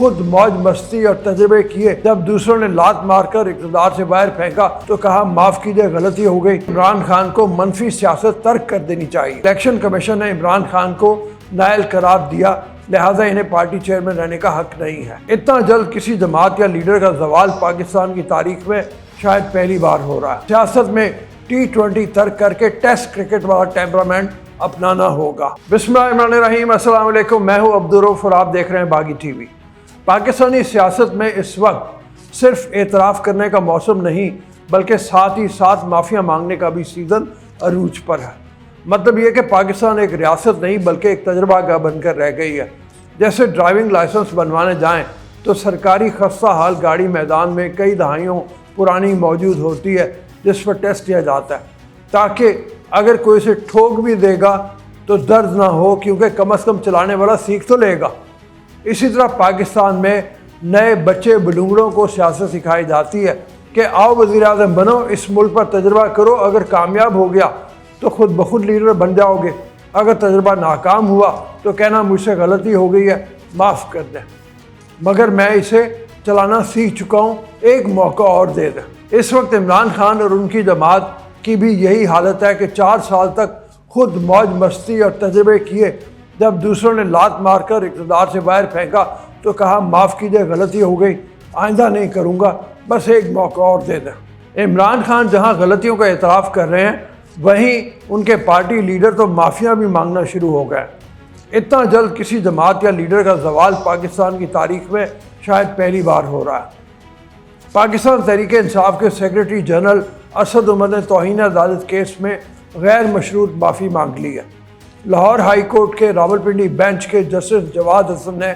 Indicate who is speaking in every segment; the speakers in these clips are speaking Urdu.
Speaker 1: خود موج مستی اور تجربے کیے، جب دوسروں نے لات مار کر اقتدار سے باہر پھینکا تو کہا معاف کیجیے غلطی ہو گئی۔ عمران خان کو منفی سیاست ترک کر دینی چاہیے۔ الیکشن کمیشن نے عمران خان کو نائل قرار دیا، لہٰذا انہیں پارٹی چیئرمین رہنے کا حق نہیں ہے۔ اتنا جلد کسی جماعت یا لیڈر کا زوال پاکستان کی تاریخ میں شاید پہلی بار ہو رہا ہے۔ سیاست میں T20 ترک کر کے ٹیسٹ کرکٹ والا ٹیمپرامنٹ اپنانا ہوگا۔ بسم اللہ الرحمن الرحیم، السلام علیکم، میں ہوں عبدالرؤف اور آپ دیکھ رہے ہیں باغی ٹی وی۔ پاکستانی سیاست میں اس وقت صرف اعتراف کرنے کا موسم نہیں بلکہ ساتھ ہی ساتھ معافیاں مانگنے کا بھی سیزن عروج پر ہے۔ مطلب یہ کہ پاکستان ایک ریاست نہیں بلکہ ایک تجربہ گاہ بن کر رہ گئی ہے۔ جیسے ڈرائیونگ لائسنس بنوانے جائیں تو سرکاری خستہ حال گاڑی میدان میں کئی دہائیوں پرانی موجود ہوتی ہے جس پر ٹیسٹ کیا جاتا ہے تاکہ اگر کوئی اسے ٹھوک بھی دے گا تو درد نہ ہو، کیونکہ کم از کم چلانے والا سیکھ تو لے گا۔ اسی طرح پاکستان میں نئے بچے بلونگڑوں کو سیاست سکھائی جاتی ہے کہ آؤ وزیر اعظم بنو، اس ملک پر تجربہ کرو، اگر کامیاب ہو گیا تو خود بخود لیڈر بن جاؤ گے، اگر تجربہ ناکام ہوا تو کہنا مجھ سے غلطی ہو گئی ہے، معاف کر دیں، مگر میں اسے چلانا سیکھ چکا ہوں، ایک موقع اور دے دیں۔ اس وقت عمران خان اور ان کی جماعت کی بھی یہی حالت ہے کہ 4 سال تک خود موج مستی اور تجربے کیے، جب دوسروں نے لات مار کر اقتدار سے باہر پھینکا تو کہا معاف کیجیے غلطی ہو گئی، آئندہ نہیں کروں گا، بس ایک موقع اور دے دیں۔ عمران خان جہاں غلطیوں کا اعتراف کر رہے ہیں وہیں ان کے پارٹی لیڈر تو معافیاں بھی مانگنا شروع ہو گئے۔ اتنا جلد کسی جماعت یا لیڈر کا زوال پاکستان کی تاریخ میں شاید پہلی بار ہو رہا ہے۔ پاکستان تحریک انصاف کے سیکرٹری جنرل اسد عمر نے توہین عدالت کیس میں غیر مشروط معافی مانگ لی ہے۔ لاہور ہائی کورٹ کے راولپنڈی بینچ کے جسٹس جواد حسن نے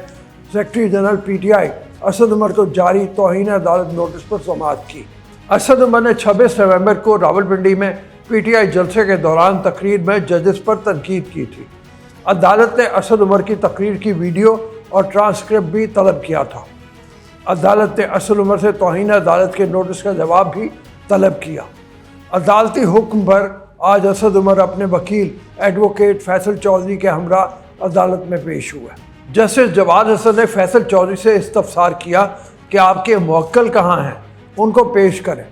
Speaker 1: secretary general PTI Asad Umar کو جاری توہین عدالت نوٹس پر سماعت کی۔ اسد عمر نے 26 نومبر کو راولپنڈی میں PTI جلسے کے دوران تقریر میں ججز پر تنقید کی تھی۔ عدالت نے اسد عمر کی تقریر کی ویڈیو اور ٹرانسکرپٹ بھی طلب کیا تھا۔ عدالت نے اسد عمر سے توہین عدالت کے نوٹس کا جواب بھی طلب کیا۔ عدالتی حکم پر آج اسد عمر اپنے وکیل ایڈوکیٹ فیصل چودھری کے ہمراہ عدالت میں پیش ہوئے۔ جسٹس جواد حسن نے فیصل چودھری سے استفسار کیا کہ آپ کے موکل کہاں ہیں، ان کو پیش کریں،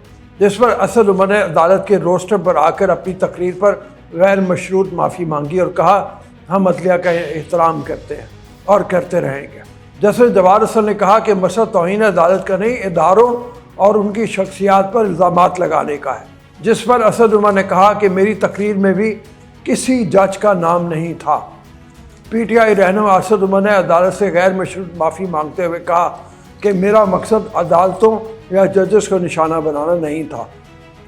Speaker 1: جس پر اسد عمر نے عدالت کے روسٹر پر آ کر اپنی تقریر پر غیر مشروط معافی مانگی اور کہا ہم عدلیہ کا احترام کرتے ہیں اور کرتے رہیں گے۔ جسٹس جواد حسن نے کہا کہ مسئلہ توہین عدالت کا نہیں، اداروں اور ان کی شخصیات پر الزامات لگانے کا ہے، جس پر اسد عمر نے کہا کہ میری تقریر میں بھی کسی جج کا نام نہیں تھا۔ PTI رہنما اسد عمر نے عدالت سے غیر مشروط معافی مانگتے ہوئے کہا کہ میرا مقصد عدالتوں یا ججز کو نشانہ بنانا نہیں تھا۔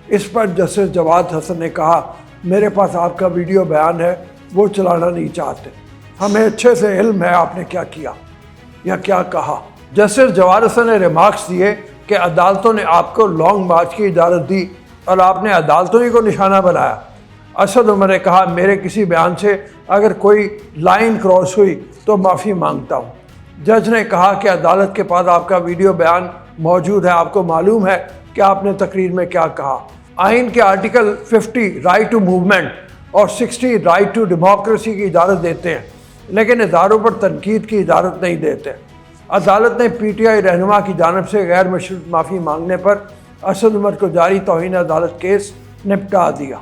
Speaker 1: اس پر جسٹس جواد حسن نے کہا میرے پاس آپ کا ویڈیو بیان ہے، وہ چلانا نہیں چاہتے، ہمیں اچھے سے علم ہے آپ نے کیا کیا یا کیا کہا۔ جسٹس جواد حسن نے ریمارکس دیے کہ عدالتوں نے آپ کو لانگ مارچ کی اجازت دی اور آپ نے عدالتوں ہی کو نشانہ بنایا۔ اسد عمر نے کہا میرے کسی بیان سے اگر کوئی لائن کراس ہوئی تو معافی مانگتا ہوں۔ جج نے کہا کہ عدالت کے پاس آپ کا ویڈیو بیان موجود ہے، آپ کو معلوم ہے کہ آپ نے تقریر میں کیا کہا۔ آئین کے آرٹیکل 50 رائٹ ٹو موومنٹ اور 60 رائٹ ٹو ڈیموکریسی کی اجازت دیتے ہیں لیکن اداروں پر تنقید کی اجازت نہیں دیتے۔ عدالت نے PTI رہنما کی جانب سے غیر مشروط معافی مانگنے پر اسد عمر کو جاری توہین عدالت کیس نپٹا دیا۔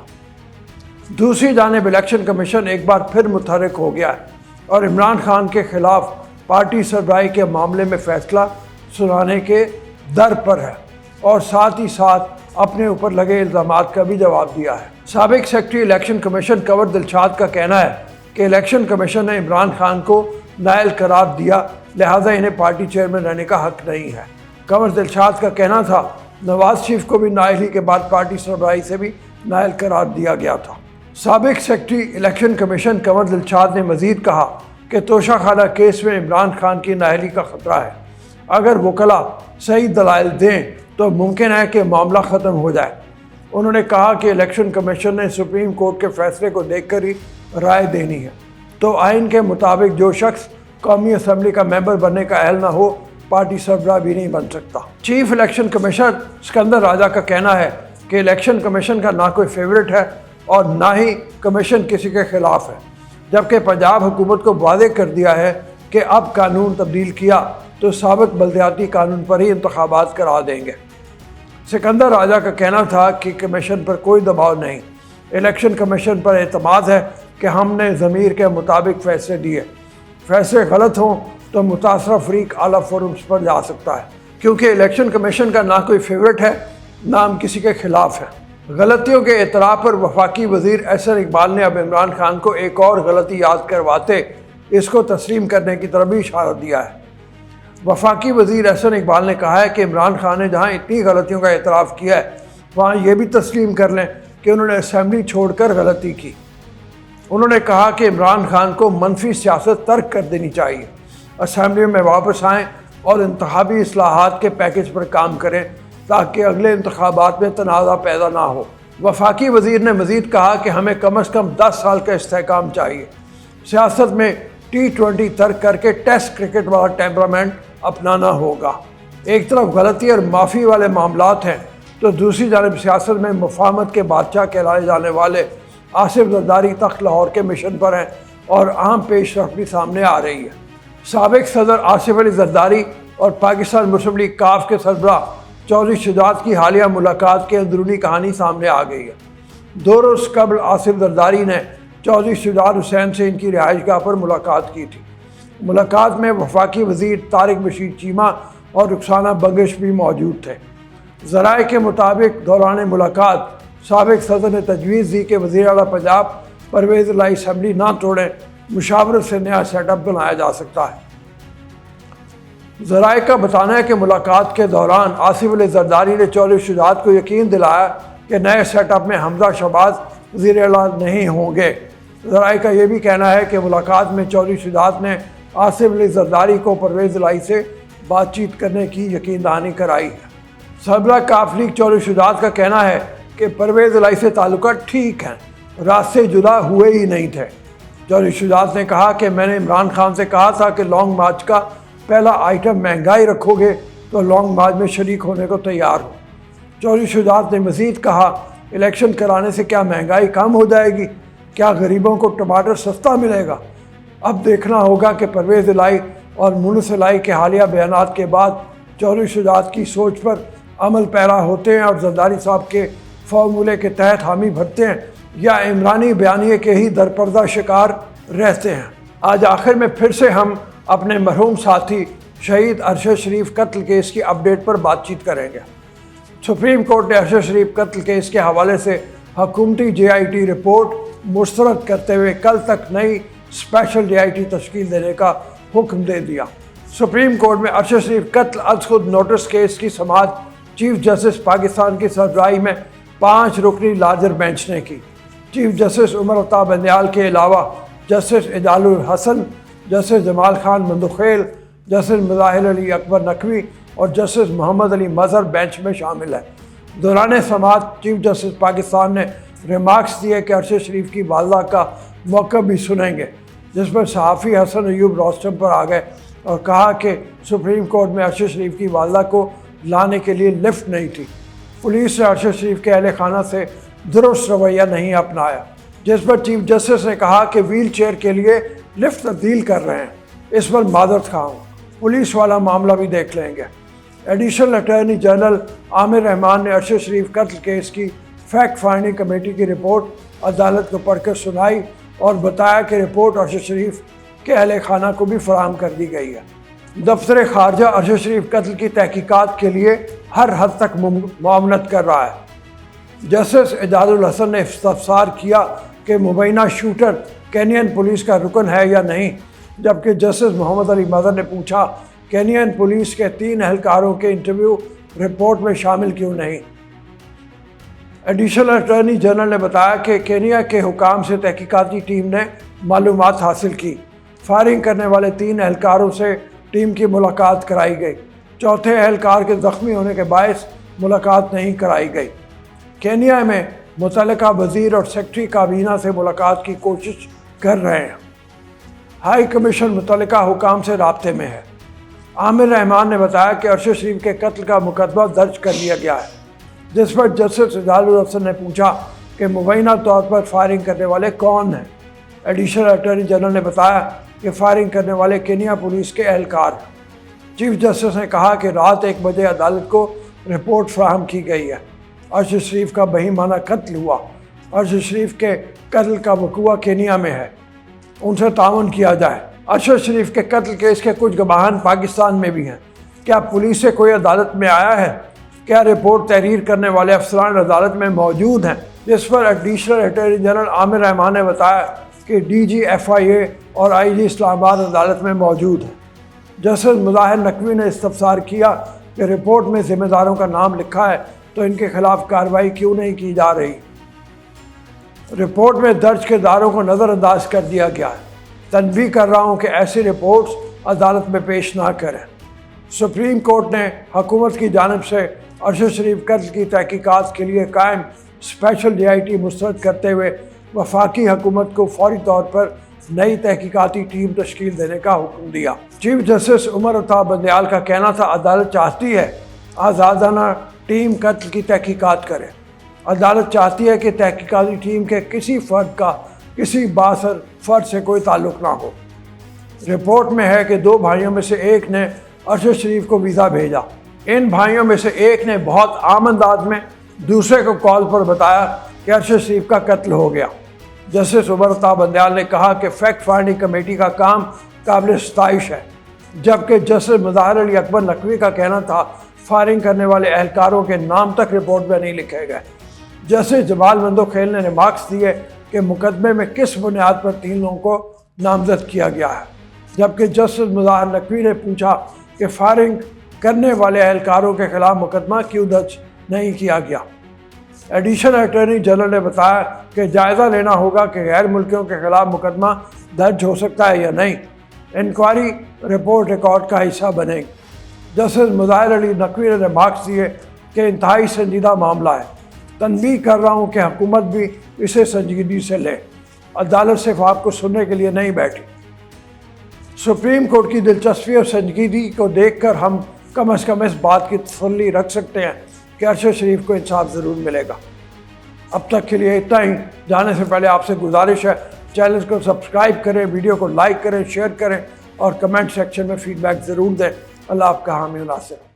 Speaker 1: دوسری جانب الیکشن کمیشن ایک بار پھر متحرک ہو گیا ہے اور عمران خان کے خلاف پارٹی سربراہی کے معاملے میں فیصلہ سنانے کے در پر ہے اور ساتھ ہی ساتھ اپنے اوپر لگے الزامات کا بھی جواب دیا ہے۔ سابق سیکرٹری الیکشن کمیشن کنور دلشاد کا کہنا ہے کہ الیکشن کمیشن نے عمران خان کو نائل قرار دیا، لہٰذا انہیں پارٹی چیئرمین رہنے کا حق نہیں ہے۔ کنور دلشاد کا کہنا تھا نواز شریف کو بھی نائل ہی کے بعد پارٹی سربراہی سے بھی نائل قرار دیا گیا تھا۔ سابق سیکرٹری الیکشن کمیشن کنور دلشاد نے مزید کہا کہ توشہ خانہ کیس میں عمران خان کی نااہلی کا خطرہ ہے، اگر وکلاء صحیح دلائل دیں تو ممکن ہے کہ معاملہ ختم ہو جائے۔ انہوں نے کہا کہ الیکشن کمیشن نے سپریم کورٹ کے فیصلے کو دیکھ کر ہی رائے دینی ہے، تو آئین کے مطابق جو شخص قومی اسمبلی کا ممبر بننے کا اہل نہ ہو پارٹی سربراہ بھی نہیں بن سکتا۔ چیف الیکشن کمیشنر سکندر راجہ کا کہنا ہے کہ الیکشن کمیشن کا نہ کوئی فیورٹ ہے اور نہ ہی کمیشن کسی کے خلاف ہے، جبکہ پنجاب حکومت کو واضح کر دیا ہے کہ اب قانون تبدیل کیا تو سابق بلدیاتی قانون پر ہی انتخابات کرا دیں گے۔ سکندر راجہ کا کہنا تھا کہ کمیشن پر کوئی دباؤ نہیں، الیکشن کمیشن پر اعتماد ہے کہ ہم نے ضمیر کے مطابق فیصلے دیے، فیصلے غلط ہوں تو متاثرہ فریق اعلیٰ فورمز پر جا سکتا ہے، کیونکہ الیکشن کمیشن کا نہ کوئی فیورٹ ہے نہ ہم کسی کے خلاف ہیں۔ غلطیوں کے اعتراف پر وفاقی وزیر احسن اقبال نے اب عمران خان کو ایک اور غلطی یاد کرواتے اس کو تسلیم کرنے کی طرف بھی اشارہ دیا ہے۔ وفاقی وزیر احسن اقبال نے کہا ہے کہ عمران خان نے جہاں اتنی غلطیوں کا اعتراف کیا ہے وہاں یہ بھی تسلیم کر لیں کہ انہوں نے اسمبلی چھوڑ کر غلطی کی۔ انہوں نے کہا کہ عمران خان کو منفی سیاست ترک کر دینی چاہیے، اسمبلی میں واپس آئیں اور انتخابی اصلاحات کے پیکج پر کام کریں تاکہ اگلے انتخابات میں تنازع پیدا نہ ہو۔ وفاقی وزیر نے مزید کہا کہ ہمیں کم از کم 10 سال کا استحکام چاہیے، سیاست میں T20 ترک کر کے ٹیسٹ کرکٹ والا ٹیمپرامنٹ اپنانا ہوگا۔ ایک طرف غلطی اور معافی والے معاملات ہیں تو دوسری جانب سیاست میں مفاہمت کے بادشاہ کہلائے جانے والے آصف زرداری تخت لاہور کے مشن پر ہیں اور اہم پیش رفت بھی سامنے آ رہی ہے۔ سابق صدر آصف علی زرداری اور پاکستان مسلم لیگ کاف کے سربراہ چودھری شجاعت کی حالیہ ملاقات کی اندرونی کہانی سامنے آ گئی ہے۔ 2 روز قبل آصف زرداری نے چودھری شجاعت حسین سے ان کی رہائش گاہ پر ملاقات کی تھی۔ ملاقات میں وفاقی وزیر طارق بشیر چیمہ اور رخسانہ بگش بھی موجود تھے۔ ذرائع کے مطابق دوران ملاقات سابق صدر نے تجویز دی کہ وزیر اعلیٰ پنجاب پرویز الہی اسمبلی نہ توڑیں، مشاورت سے نیا سیٹ اپ بنایا جا سکتا ہے۔ ذرائع کا بتانا ہے کہ ملاقات کے دوران آصف علی زرداری نے چودھری شجاعت کو یقین دلایا کہ نئے سیٹ اپ میں حمزہ شہباز وزیر اعلیٰ نہیں ہوں گے۔ ذرائع کا یہ بھی کہنا ہے کہ ملاقات میں چودھری شجاعت نے آصف علی زرداری کو پرویز الہی سے بات چیت کرنے کی یقین دہانی کرائی ہے۔ سربراہ کاف لیگ چودھری شجاعت کا کہنا ہے کہ پرویز الہی سے تعلقات ٹھیک ہیں، راستے جدا ہوئے ہی نہیں تھے۔ چودھری شجاعت نے کہا کہ میں نے عمران خان سے کہا تھا کہ لانگ مارچ کا پہلا آئٹم مہنگائی رکھو گے تو لانگ مارچ میں شریک ہونے کو تیار ہو۔ چودھری شجاعت نے مزید کہا الیکشن کرانے سے کیا مہنگائی کم ہو جائے گی؟ کیا غریبوں کو ٹماٹر سستا ملے گا؟ اب دیکھنا ہوگا کہ پرویز الہی اور مونس الہی کے حالیہ بیانات کے بعد چودھری شجاعت کی سوچ پر عمل پیرا ہوتے ہیں اور زرداری صاحب کے فارمولے کے تحت حامی بھرتے ہیں یا عمرانی بیانیے کے ہی درپردہ شکار رہتے ہیں۔ آج آخر میں پھر سے ہم اپنے مرحوم ساتھی شہید ارشد شریف قتل کیس کی اپڈیٹ پر بات چیت کریں گے۔ سپریم کورٹ نے ارشد شریف قتل کیس کے حوالے سے حکومتی JIT رپورٹ مسترد کرتے ہوئے کل تک نئی اسپیشل JIT تشکیل دینے کا حکم دے دیا۔ سپریم کورٹ میں ارشد شریف قتل از خود نوٹس کیس کی سماعت چیف جسٹس پاکستان کی سربراہی میں 5 رکنی لارجر بینچ نے کی۔ چیف جسٹس عمر عطا بندیال کے علاوہ جسٹس اجال الحسن، جسٹس جمال خان مندوخیل، جسٹس مظاہر علی اکبر نقوی اور جسٹس محمد علی مظہر بینچ میں شامل ہے۔ دوران سماعت چیف جسٹس پاکستان نے ریمارکس دیے کہ ارشد شریف کی والدہ کا موقف بھی سنیں گے، جس پر صحافی حسن ایوب روسٹم پر آ گئے اور کہا کہ سپریم کورٹ میں ارشد شریف کی والدہ کو لانے کے لیے لفٹ نہیں تھی۔ پولیس نے ارشد شریف کے اہل خانہ سے درست رویہ نہیں اپنایا، جس پر چیف جسٹس نے کہا کہ ویل چیئر کے لیے لفٹ تبدیل کر رہے ہیں، اس پر معذرت خواہ ہوں، پولیس والا معاملہ بھی دیکھ لیں گے۔ ایڈیشنل اٹارنی جنرل عامر رحمان نے ارشد شریف قتل کیس کی فیکٹ فائنڈنگ کمیٹی کی رپورٹ عدالت کو پڑھ کر سنائی اور بتایا کہ رپورٹ ارشد شریف کے اہل خانہ کو بھی فراہم کر دی گئی ہے۔ دفتر خارجہ ارشد شریف قتل کی تحقیقات کے لیے ہر حد تک معاونت کر رہا ہے۔ جسٹس اجال الحسن نے استفسار کیا کہ مبینہ شوٹر کینین پولیس کا رکن ہے یا نہیں، جبکہ جسٹس محمد علی مظہر نے پوچھا کینین پولیس کے 3 اہلکاروں کے انٹرویو رپورٹ میں شامل کیوں نہیں۔ ایڈیشنل اٹارنی جنرل نے بتایا کہ کینیا کے حکام سے تحقیقاتی ٹیم نے معلومات حاصل کی۔ فائرنگ کرنے والے 3 اہلکاروں سے ٹیم کی ملاقات کرائی گئی، چوتھے اہلکار کے زخمی ہونے کے باعث ملاقات نہیں کرائی گئی۔ کینیا میں متعلقہ وزیر اور سیکرٹری کابینہ سے ملاقات کی کوشش کر رہے ہیں۔ ہائی کمیشن متعلقہ حکام سے رابطے میں ہے۔ عامر رحمان نے بتایا کہ ارشد شریف کے قتل کا مقدمہ درج کر لیا گیا ہے، جس پر جسٹس اجال الحسن نے پوچھا کہ مبینہ طور پر فائرنگ کرنے والے کون ہیں۔ ایڈیشنل اٹارنی جنرل نے بتایا کہ فائرنگ کرنے والے کینیا پولیس کے اہلکار ہیں۔ چیف جسٹس نے کہا کہ رات 1 بجے عدالت کو رپورٹ فراہم کی گئی ہے۔ ارشد شریف کا بہیمانہ قتل ہوا۔ ارشد شریف کے قتل کا وقوع کینیا میں ہے، ان سے تعاون کیا جائے۔ ارشد شریف کے قتل کیس کے کچھ گواہان پاکستان میں بھی ہیں۔ کیا پولیس سے کوئی عدالت میں آیا ہے؟ کیا رپورٹ تحریر کرنے والے افسران عدالت میں موجود ہیں؟ جس پر ایڈیشنل اٹارنی جنرل عامر رحمان نے بتایا کہ ڈی جی FIA اور IG اسلام آباد عدالت میں موجود ہیں۔ جسٹس مظاہر نقوی نے استفسار کیا کہ رپورٹ میں ذمہ داروں کا نام لکھا ہے تو ان کے خلاف کارروائی کیوں نہیں کی جا رہی؟ رپورٹ میں درج کرداروں کو نظر انداز کر دیا گیا ہے۔ تنبیہ کر رہا ہوں کہ ایسی رپورٹس عدالت میں پیش نہ کریں۔ سپریم کورٹ نے حکومت کی جانب سے ارشد شریف قتل کی تحقیقات کے لیے قائم اسپیشل DIT مسترد کرتے ہوئے وفاقی حکومت کو فوری طور پر نئی تحقیقاتی ٹیم تشکیل دینے کا حکم دیا۔ چیف جسٹس عمر عطا بندیال کا کہنا تھا عدالت چاہتی ہے آزادانہ ٹیم قتل کی تحقیقات کرے۔ عدالت چاہتی ہے کہ تحقیقاتی ٹیم کے کسی فرد کا کسی بااثر فرد سے کوئی تعلق نہ ہو۔ رپورٹ میں ہے کہ 2 بھائیوں میں سے ایک نے ارشد شریف کو ویزا بھیجا۔ ان بھائیوں میں سے ایک نے بہت عام انداز میں دوسرے کو کال پر بتایا کہ ارشد شریف کا قتل ہو گیا۔ جسٹس عمر عطا بندیال نے کہا کہ فیکٹ فائنڈنگ کمیٹی کا کام قابل ستائش ہے، جبکہ جسٹس مظاہر علی اکبر نقوی کا کہنا تھا فائرنگ کرنے والے اہلکاروں کے نام تک رپورٹ میں نہیں لکھے گئے۔ جسٹس جمال مندوخیل نے ریمارکس دیے کہ مقدمے میں کس بنیاد پر 3 لوگوں کو نامزد کیا گیا ہے، جبکہ جسٹس مظاہر نقوی نے پوچھا کہ فائرنگ کرنے والے اہلکاروں کے خلاف مقدمہ کیوں درج نہیں کیا گیا۔ ایڈیشنل اٹارنی جنرل نے بتایا کہ جائزہ لینا ہوگا کہ غیر ملکیوں کے خلاف مقدمہ درج ہو سکتا ہے یا نہیں۔ انکوائری رپورٹ ریکارڈ کا حصہ بنے گی۔ جسٹس مظاہر علی نقوی نے ریمارکس دیے کہ انتہائی سنجیدہ معاملہ ہے۔ تنبیہ کر رہا ہوں کہ حکومت بھی اسے سنجیدگی سے لے۔ عدالت صرف آپ کو سننے کے لیے نہیں بیٹھی۔ سپریم کورٹ کی دلچسپی اور سنجیدگی کو دیکھ کر ہم کم از کم اس بات کی تسلی رکھ سکتے ہیں کہ ارشد شریف کو انصاف ضرور ملے گا۔ اب تک کے لیے اتنا ہی۔ جانے سے پہلے آپ سے گزارش ہے چینل کو سبسکرائب کریں، ویڈیو کو لائک کریں، شیئر کریں اور کمنٹ سیکشن میں فیڈ بیک ضرور دیں۔ اللہ آپ کا حامی و ناصر۔